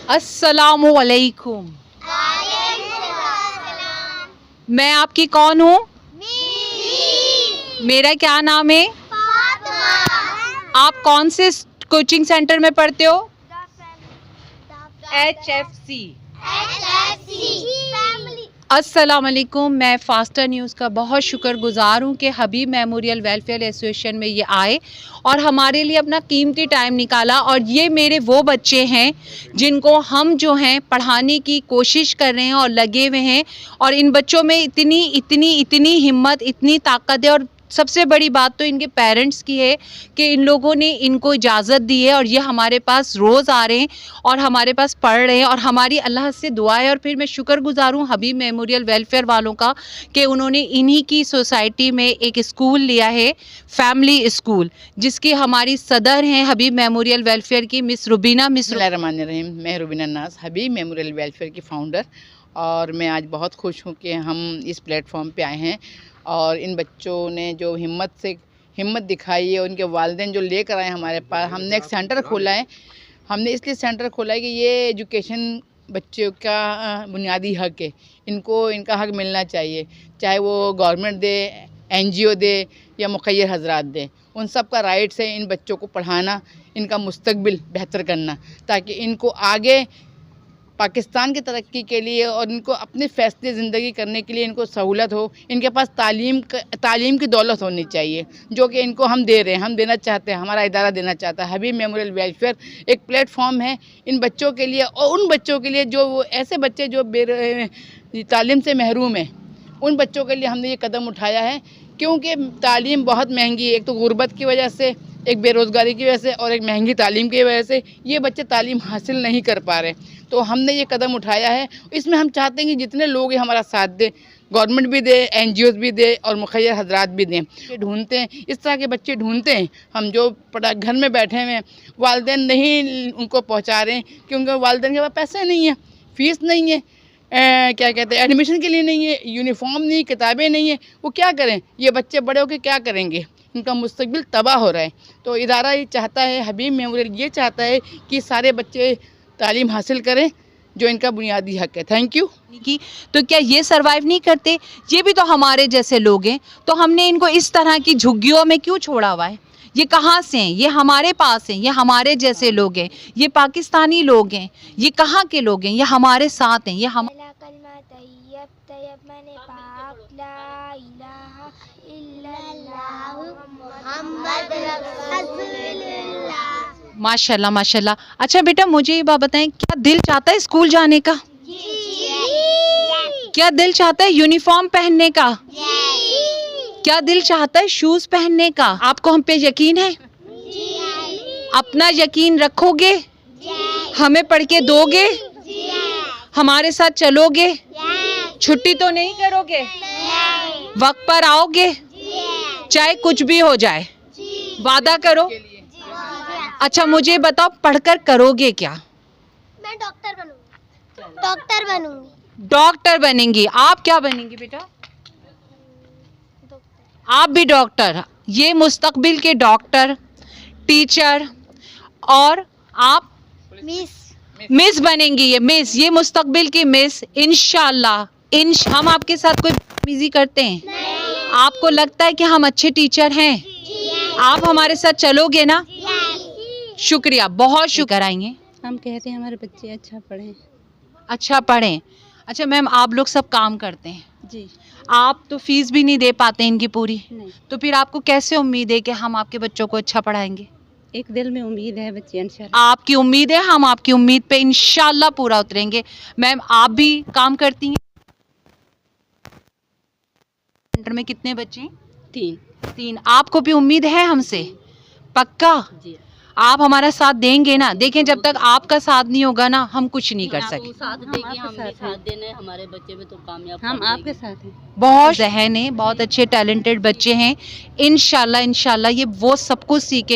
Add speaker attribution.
Speaker 1: अस्सलामु अलैकुम। मैं आपकी कौन हूँ? मेरा क्या नाम है? आप कौन से कोचिंग सेंटर में पढ़ते हो? HFC। अस्सलाम वालेकुम। मैं फास्टर न्यूज़ का बहुत शुक्रगुजार हूँ कि हबीब मेमोरियल वेलफेयर एसोसिएशन में ये आए और हमारे लिए अपना कीमती टाइम निकाला। और ये मेरे वो बच्चे हैं जिनको हम जो हैं पढ़ाने की कोशिश कर रहे हैं और लगे हुए हैं। और इन बच्चों में इतनी हिम्मत, इतनी ताकत है। और सबसे बड़ी बात तो इनके पेरेंट्स की है कि इन लोगों ने इनको इजाज़त दी है और ये हमारे पास रोज़ आ रहे हैं और हमारे पास पढ़ रहे हैं। और हमारी अल्लाह से दुआ है। और फिर मैं शुक्रगुजार हूँ हबीब मेमोरियल वेलफेयर वालों का कि उन्होंने इन्हीं की सोसाइटी में एक स्कूल लिया है, फैमिली स्कूल, जिसकी हमारी सदर हैं हबीब मेमोरियल वेलफेयर की मिस रुबीना।
Speaker 2: बिस्मिल्लाहिर्रहमानिर्रहीम। मैं रुबीना नाज, हबीब मेमोरियल वेलफेयर की फ़ाउंडर। और मैं आज बहुत खुश हूँ कि हम इस प्लेटफॉर्म पे आए हैं और इन बच्चों ने जो हिम्मत दिखाई है, उनके वालिदैन जो लेकर आए हमारे पास। हमने एक सेंटर खोला है। हमने इसलिए सेंटर खोला है कि ये एजुकेशन बच्चों का बुनियादी हक़ है। इनको इनका हक़ मिलना चाहिए, चाहे वो गवर्नमेंट दे, NGO दे या मुक़य्यर हज़रात दे। उन सब का राइट्स है इन बच्चों को पढ़ाना, इनका मुस्तक़बिल बेहतर करना, ताकि इनको आगे पाकिस्तान की तरक्की के लिए और इनको अपने फ़ैसले ज़िंदगी करने के लिए इनको सहूलत हो। इनके पास तालीम की दौलत होनी चाहिए, जो कि इनको हम दे रहे हैं, हम देना चाहते हैं, हमारा इदारा देना चाहता है। हबीब मेमोरियल वेलफेयर एक प्लेटफॉर्म है इन बच्चों के लिए और उन बच्चों के लिए जो वो ऐसे बच्चे जो तालीम से महरूम हैं, उन बच्चों के लिए हमने ये कदम उठाया है। क्योंकि तालीम बहुत महंगी है, एक तो गुर्बत की वजह से, एक बेरोज़गारी की वजह से और एक महंगी तालीम की वजह से ये बच्चे तालीम हासिल नहीं कर पा रहे। तो हमने ये कदम उठाया है। इसमें हम चाहते हैं कि जितने लोग हैं हमारा साथ दें, गवर्नमेंट भी दे, NGOs भी दे और मुख़य्यर हज़रात भी दें। ढूंढते हैं, इस तरह के बच्चे ढूंढते हैं हम, जो घर में बैठे हुए हैं, वालिदैन नहीं उनको पहुँचा रहे हैं क्योंकि वालिदैन के पास पैसे नहीं है, फ़ीस नहीं है, क्या कहते हैं, एडमिशन के लिए नहीं है, यूनिफॉर्म नहीं, किताबें नहीं है। वो क्या करें? ये बच्चे बड़े होकर क्या करेंगे? इनका मुस्तक़बिल तबाह हो रहा है। तो इदारा ये चाहता है, हबीब मेमोरियल ये चाहता है कि सारे बच्चे तालीम हासिल करें जो इनका बुनियादी हक़ है। Thank you.
Speaker 1: तो क्या ये सरवाइव नहीं करते? ये भी तो हमारे जैसे लोग हैं। तो हमने इनको इस तरह की झुग्गियों में क्यों छोड़ा हुआ है? ये कहाँ से हैं? ये हमारे पास हैं, ये हमारे जैसे लोग हैं, ये पाकिस्तानी लोग हैं, ये कहाँ के लोग हैं? ये हमारे साथ हैं, ये हम माशाल्लाह माशाल्लाह। अच्छा बेटा, मुझे ये बात बताएं, क्या दिल चाहता है स्कूल जाने का? क्या दिल चाहता है यूनिफॉर्म पहनने का? क्या दिल चाहता है शूज पहनने का? आपको हम पे यकीन है? अपना यकीन रखोगे? हमें पढ़ के दोगे? हमारे साथ चलोगे? छुट्टी तो नहीं करोगे? वक्त पर आओगे? चाहे कुछ भी हो जाए, वादा करो। अच्छा मुझे बताओ, पढ़कर करोगे क्या?
Speaker 3: मैं डॉक्टर बनूंगी।
Speaker 1: डॉक्टर बनेंगी। आप क्या बनेंगी बेटा? आप भी डॉक्टर। ये मुस्तकबिल के डॉक्टर, टीचर, और आप मिस बनेंगी। ये मिस, ये मुस्तकबिल की मिस इंशाल्लाह। हम आपके साथ कोई बदतमीजी करते हैं? आपको लगता है कि हम अच्छे टीचर हैं? आप हमारे साथ चलोगे ना? शुक्रिया, बहुत शुक्र। आएंगे,
Speaker 4: हम कहते हैं हमारे बच्चे अच्छा पढ़ें।
Speaker 1: अच्छा पढ़ें। अच्छा मैम, आप लोग सब काम करते हैं
Speaker 4: जी।
Speaker 1: आप तो फीस भी नहीं दे पाते इनकी पूरी,
Speaker 4: नहीं।
Speaker 1: तो फिर आपको कैसे उम्मीद है कि हम आपके बच्चों को अच्छा पढ़ाएंगे?
Speaker 4: एक दिल में उम्मीद है बच्चे इंशाल्लाह।
Speaker 1: आपकी उम्मीद है, हम आपकी उम्मीद पे इंशाल्लाह पूरा उतरेंगे। मैम, आप भी काम करती हैं? सेंटर में कितने बच्चे हैं? 3। आपको भी उम्मीद है हमसे? पक्का?
Speaker 4: जी।
Speaker 1: आप हमारा साथ देंगे ना? देखें, जब तक आपका साथ नहीं होगा ना, हम कुछ नहीं कर सके।
Speaker 5: साथ देंगे, हम भी साथ देने, हमारे बच्चे भी तो कामयाब
Speaker 4: हम आपके साथ हैं।
Speaker 1: बहुत जहन है, बहुत अच्छे टैलेंटेड बच्चे हैं। इंशाल्लाह ये वो सब कुछ सीखेंगे।